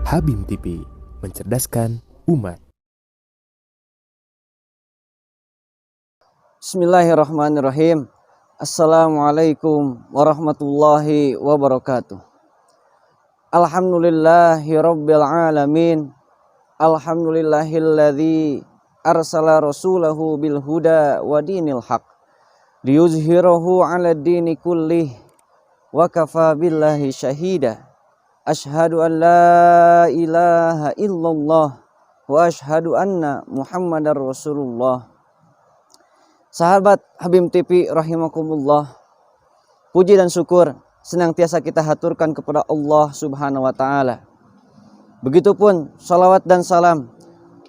Habim TV, mencerdaskan umat. Bismillahirrahmanirrahim. Assalamualaikum warahmatullahi wabarakatuh. Alhamdulillahi rabbil alamin. Alhamdulillahilladzi arsala rasulahu bil huda wa dinil haq liyuzhirahu 'ala dini kullih wa kafa billahi syahida. Asyhadu an la ilaha illallah wa asyhadu anna Muhammadar Rasulullah. Sahabat Habim TV rahimakumullah, puji dan syukur senantiasa kita haturkan kepada Allah Subhanahu wa taala. Begitupun salawat dan salam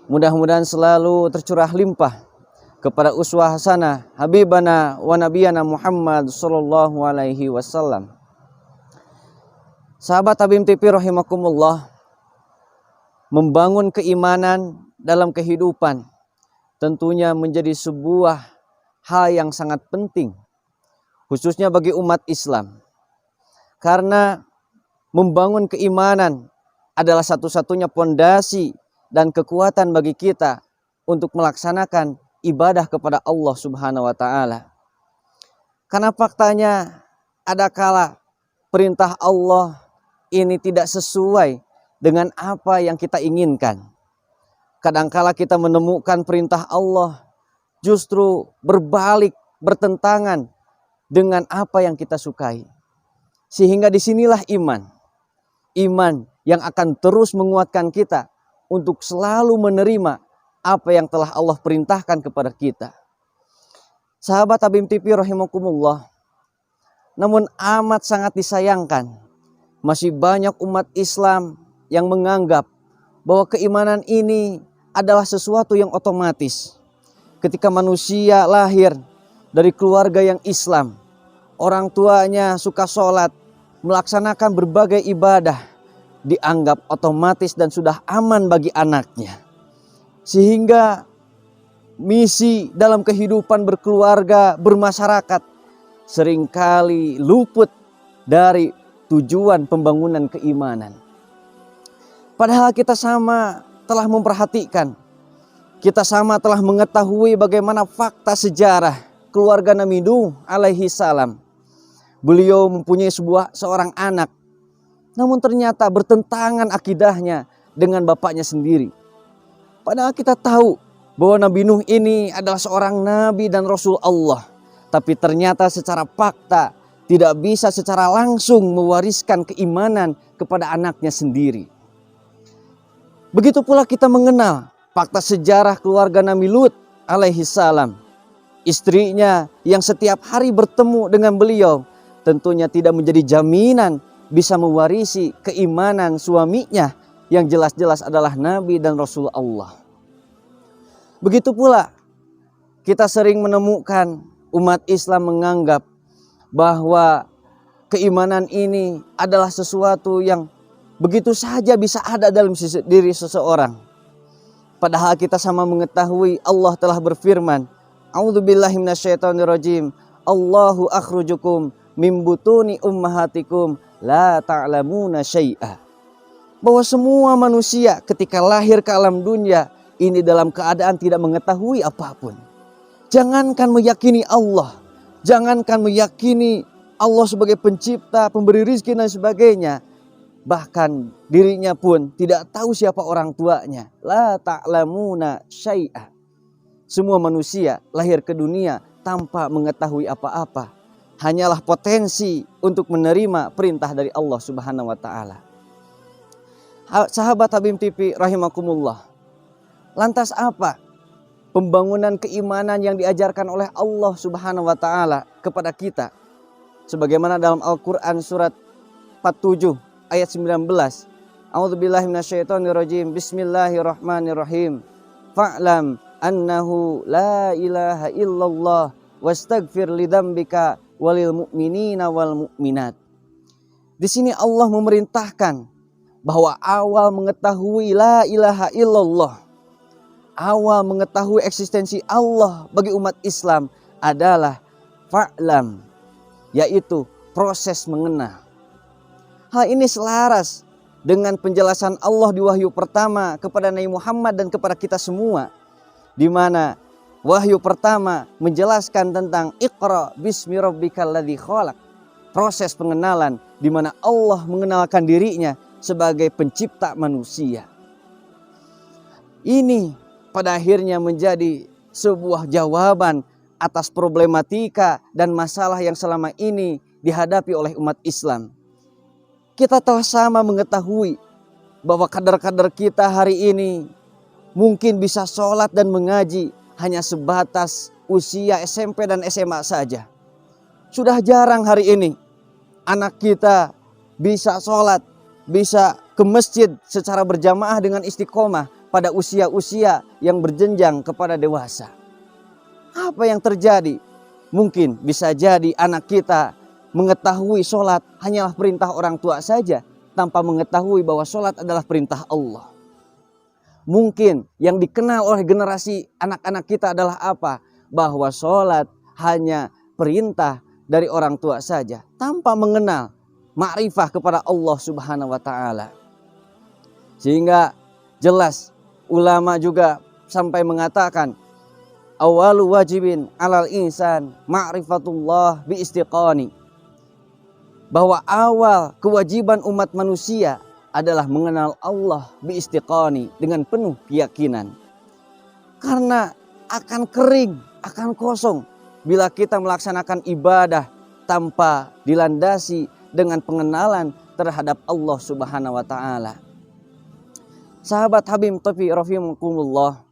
mudah-mudahan selalu tercurah limpah kepada uswah hasanah habibana wa nabiyana Muhammad sallallahu alaihi wasallam. Sahabat Habim TV rahimakumullah, membangun keimanan dalam kehidupan tentunya menjadi sebuah hal yang sangat penting, khususnya bagi umat Islam. Karena membangun keimanan adalah satu-satunya pondasi dan kekuatan bagi kita untuk melaksanakan ibadah kepada Allah Subhanahu wa taala. Karena faktanya ada kala perintah Allah ini tidak sesuai dengan apa yang kita inginkan. Kadangkala kita menemukan perintah Allah justru berbalik, bertentangan dengan apa yang kita sukai. Sehingga disinilah iman. Iman yang akan terus menguatkan kita untuk selalu menerima apa yang telah Allah perintahkan kepada kita. Sahabat Habim TV rahimakumullah, namun amat sangat disayangkan, masih banyak umat Islam yang menganggap bahwa keimanan ini adalah sesuatu yang otomatis. Ketika manusia lahir dari keluarga yang Islam, orang tuanya suka sholat, melaksanakan berbagai ibadah, dianggap otomatis dan sudah aman bagi anaknya. Sehingga misi dalam kehidupan berkeluarga, bermasyarakat seringkali luput dari tujuan pembangunan keimanan. Padahal kita sama telah memperhatikan, kita sama telah mengetahui bagaimana fakta sejarah keluarga Nabi Nuh alaihi salam. Beliau mempunyai seorang anak, namun ternyata bertentangan akidahnya dengan bapaknya sendiri. Padahal kita tahu bahwa Nabi Nuh ini adalah seorang nabi dan rasul Allah, tapi ternyata secara fakta tidak bisa secara langsung mewariskan keimanan kepada anaknya sendiri. Begitu pula kita mengenal fakta sejarah keluarga Nabi Lut alaihi salam. Istrinya yang setiap hari bertemu dengan beliau tentunya tidak menjadi jaminan bisa mewarisi keimanan suaminya yang jelas-jelas adalah Nabi dan Rasul Allah. Begitu pula kita sering menemukan umat Islam menganggap bahwa keimanan ini adalah sesuatu yang begitu saja bisa ada dalam diri seseorang. Padahal kita sama mengetahui Allah telah berfirman, A'udzubillahi minasyaitonirrajim. Allahu akhrajakum min butuni ummahatikum la ta'lamuna syai'a. Bahwa semua manusia ketika lahir ke alam dunia ini dalam keadaan tidak mengetahui apapun. Jangankan meyakini Allah, jangankan meyakini Allah sebagai pencipta, pemberi rizki dan sebagainya, bahkan dirinya pun tidak tahu siapa orang tuanya. La ta'lamuna syai'a. Semua manusia lahir ke dunia tanpa mengetahui apa-apa. Hanyalah potensi untuk menerima perintah dari Allah Subhanahu wa taala. Sahabat Habim TV rahimakumullah. Lantas apa pembangunan keimanan yang diajarkan oleh Allah Subhanahu wa taala kepada kita? Sebagaimana dalam Al-Qur'an surat 47 ayat 19. A'udzubillahi minasyaitonirrajim. Bismillahirrahmanirrahim. Fa'lam annahu la ilaha illallah wastaghfir lidzambika walil mu'minina wal mu'minat. Di sini Allah memerintahkan bahwa awal mengetahui la ilaha illallah, awal mengetahui eksistensi Allah bagi umat Islam adalah fa'lam, yaitu proses mengenal. Hal ini selaras dengan penjelasan Allah di wahyu pertama kepada Nabi Muhammad dan kepada kita semua, di mana wahyu pertama menjelaskan tentang Iqra bismi rabbikal ladzi khalaq, proses pengenalan di mana Allah mengenalkan dirinya sebagai pencipta manusia. Ini pada akhirnya menjadi sebuah jawaban atas problematika dan masalah yang selama ini dihadapi oleh umat Islam. Kita telah sama mengetahui bahwa kader-kader kita hari ini mungkin bisa sholat dan mengaji hanya sebatas usia SMP dan SMA saja. Sudah jarang hari ini anak kita bisa sholat, bisa ke masjid secara berjamaah dengan istiqomah pada usia-usia yang berjenjang kepada dewasa. Apa yang terjadi? Mungkin bisa jadi anak kita mengetahui sholat hanyalah perintah orang tua saja, tanpa mengetahui bahwa sholat adalah perintah Allah. Mungkin yang dikenal oleh generasi anak-anak kita adalah apa? Bahwa sholat hanya perintah dari orang tua saja, tanpa mengenal ma'rifah kepada Allah Subhanahu wa Ta'ala. Sehingga jelas ulama juga sampai mengatakan, awalu wajibin alal insan ma'rifatullah bi istiqani, bahwa awal kewajiban umat manusia adalah mengenal Allah bi istiqani, dengan penuh keyakinan. Karena akan kering, akan kosong bila kita melaksanakan ibadah tanpa dilandasi dengan pengenalan terhadap Allah Subhanahu wa Ta'ala. Sahabat Habib Tafi rahimakumullah,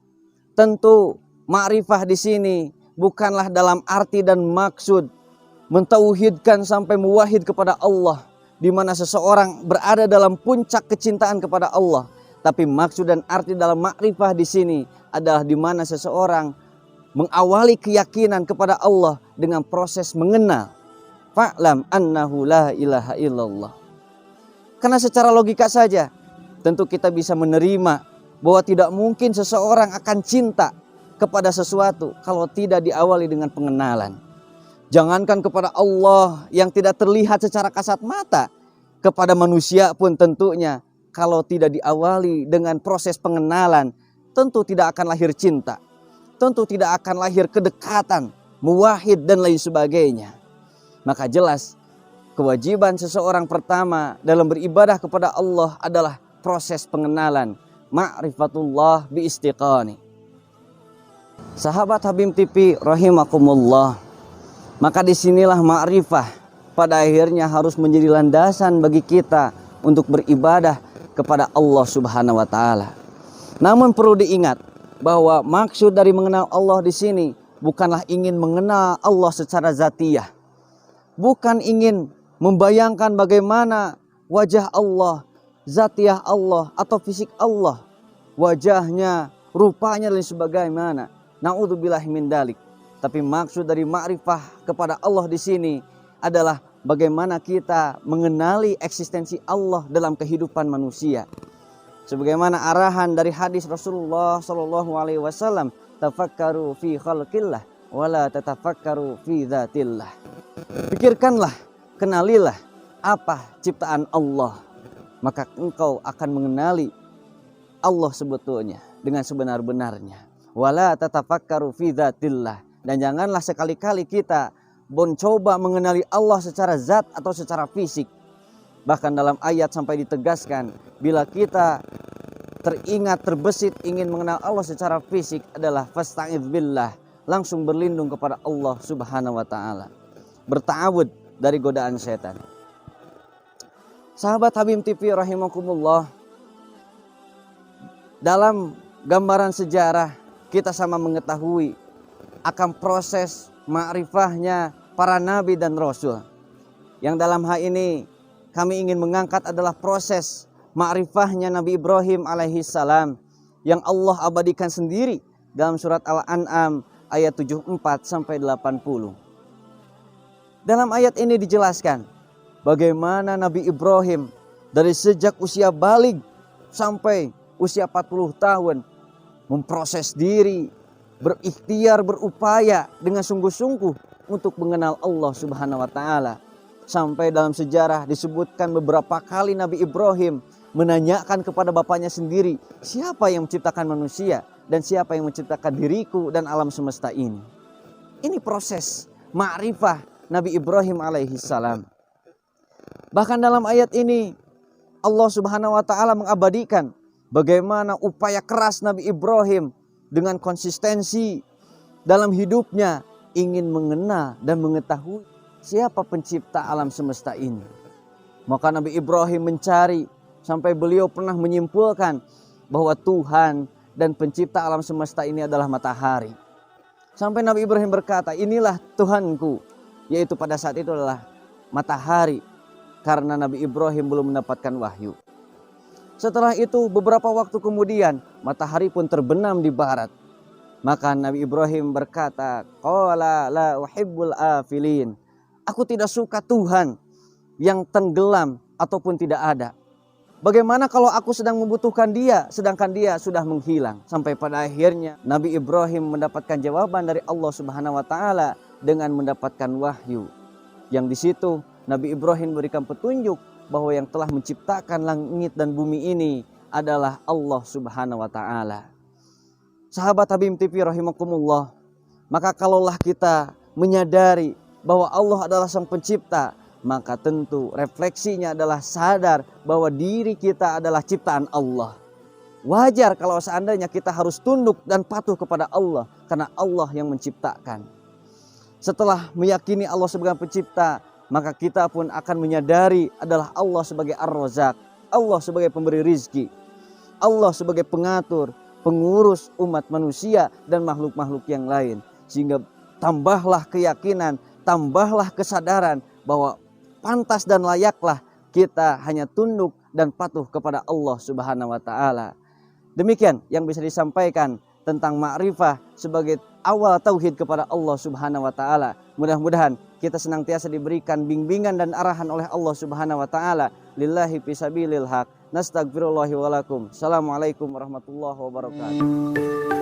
tentu ma'rifah di sini bukanlah dalam arti dan maksud mentauhidkan sampai muwahhid kepada Allah, di mana seseorang berada dalam puncak kecintaan kepada Allah. Tapi maksud dan arti dalam ma'rifah di sini adalah di mana seseorang mengawali keyakinan kepada Allah dengan proses mengenal. Fa'lam annahu la ilaha illallah. Karena secara logika saja tentu kita bisa menerima bahwa tidak mungkin seseorang akan cinta kepada sesuatu kalau tidak diawali dengan pengenalan. Jangankan kepada Allah yang tidak terlihat secara kasat mata, kepada manusia pun tentunya kalau tidak diawali dengan proses pengenalan, tentu tidak akan lahir cinta, tentu tidak akan lahir kedekatan, muwahhid dan lain sebagainya. Maka jelas kewajiban seseorang pertama dalam beribadah kepada Allah adalah proses pengenalan, ma'rifatullah bi istiqani. Sahabat Habib TV rahimakumullah, maka disinilah ma'rifah pada akhirnya harus menjadi landasan bagi kita untuk beribadah kepada Allah Subhanahu wa Ta'ala. Namun perlu diingat bahwa maksud dari mengenal Allah di sini bukanlah ingin mengenal Allah secara zatiyah, bukan ingin membayangkan bagaimana wajah Allah, zatiyah Allah atau fisik Allah, wajahnya, rupanya dan sebagaimana. Na'udzubillahi min dalik. Tapi maksud dari ma'rifah kepada Allah di sini adalah bagaimana kita mengenali eksistensi Allah dalam kehidupan manusia. Sebagaimana arahan dari hadis Rasulullah Shallallahu Alaihi Wasallam, tafakkaru fi khalqillah, wala tatafakkaru fi dzatillah. Pikirkanlah, kenalilah apa ciptaan Allah, maka engkau akan mengenali Allah sebetulnya dengan sebenar-benarnya. Wala tatafakkaru fi dzatillah. Dan janganlah sekali-kali kita mencoba mengenali Allah secara zat atau secara fisik. Bahkan dalam ayat sampai ditegaskan, bila kita teringat, terbesit ingin mengenal Allah secara fisik adalah fasta'idz billah, langsung berlindung kepada Allah Subhanahu wa Ta'ala, berta'awud dari godaan setan. Sahabat Habib TV rahimakumullah, dalam gambaran sejarah kita sama mengetahui akan proses ma'rifahnya para nabi dan rasul. Yang dalam hal ini kami ingin mengangkat adalah proses ma'rifahnya Nabi Ibrahim alaihissalam yang Allah abadikan sendiri dalam surat Al-An'am ayat 74 sampai 80. Dalam ayat ini dijelaskan bagaimana Nabi Ibrahim dari sejak usia baligh sampai usia 40 tahun memproses diri, berikhtiar, berupaya dengan sungguh-sungguh untuk mengenal Allah Subhanahu wa Ta'ala. Sampai dalam sejarah disebutkan beberapa kali Nabi Ibrahim menanyakan kepada bapaknya sendiri, siapa yang menciptakan manusia dan siapa yang menciptakan diriku dan alam semesta ini. Ini proses ma'rifah Nabi Ibrahim alaihissalam. Bahkan dalam ayat ini Allah Subhanahu wa taala mengabadikan bagaimana upaya keras Nabi Ibrahim dengan konsistensi dalam hidupnya ingin mengenal dan mengetahui siapa pencipta alam semesta ini. Maka Nabi Ibrahim mencari sampai beliau pernah menyimpulkan bahwa Tuhan dan pencipta alam semesta ini adalah matahari. Sampai Nabi Ibrahim berkata, inilah Tuhanku, yaitu pada saat itu adalah matahari, karena Nabi Ibrahim belum mendapatkan wahyu. Setelah itu beberapa waktu kemudian matahari pun terbenam di barat. Maka Nabi Ibrahim berkata, qala la uhibbul afilin. Aku tidak suka Tuhan yang tenggelam ataupun tidak ada. Bagaimana kalau aku sedang membutuhkan dia, sedangkan dia sudah menghilang. Sampai pada akhirnya Nabi Ibrahim mendapatkan jawaban dari Allah Subhanahu wa taala dengan mendapatkan wahyu. Yang di situ Nabi Ibrahim memberikan petunjuk bahwa yang telah menciptakan langit dan bumi ini adalah Allah Subhanahu wa taala. Sahabat Habib TV rahimakumullah, maka kalaulah kita menyadari bahwa Allah adalah sang pencipta, maka tentu refleksinya adalah sadar bahwa diri kita adalah ciptaan Allah. Wajar kalau seandainya kita harus tunduk dan patuh kepada Allah karena Allah yang menciptakan. Setelah meyakini Allah sebagai pencipta, maka kita pun akan menyadari adalah Allah sebagai Ar-Razzaq, Allah sebagai pemberi rizki, Allah sebagai pengatur, pengurus umat manusia dan makhluk-makhluk yang lain. Sehingga tambahlah keyakinan, tambahlah kesadaran bahwa pantas dan layaklah kita hanya tunduk dan patuh kepada Allah Subhanahu wa taala. Demikian yang bisa disampaikan tentang ma'rifah sebagai awal tauhid kepada Allah Subhanahu wa taala. Mudah-mudahan kita senantiasa diberikan bimbingan dan arahan oleh Allah Subhanahu wa taala. Lillahi fisabilil haq. Nastagfirullahi wa lakum. Assalamualaikum warahmatullahi wabarakatuh.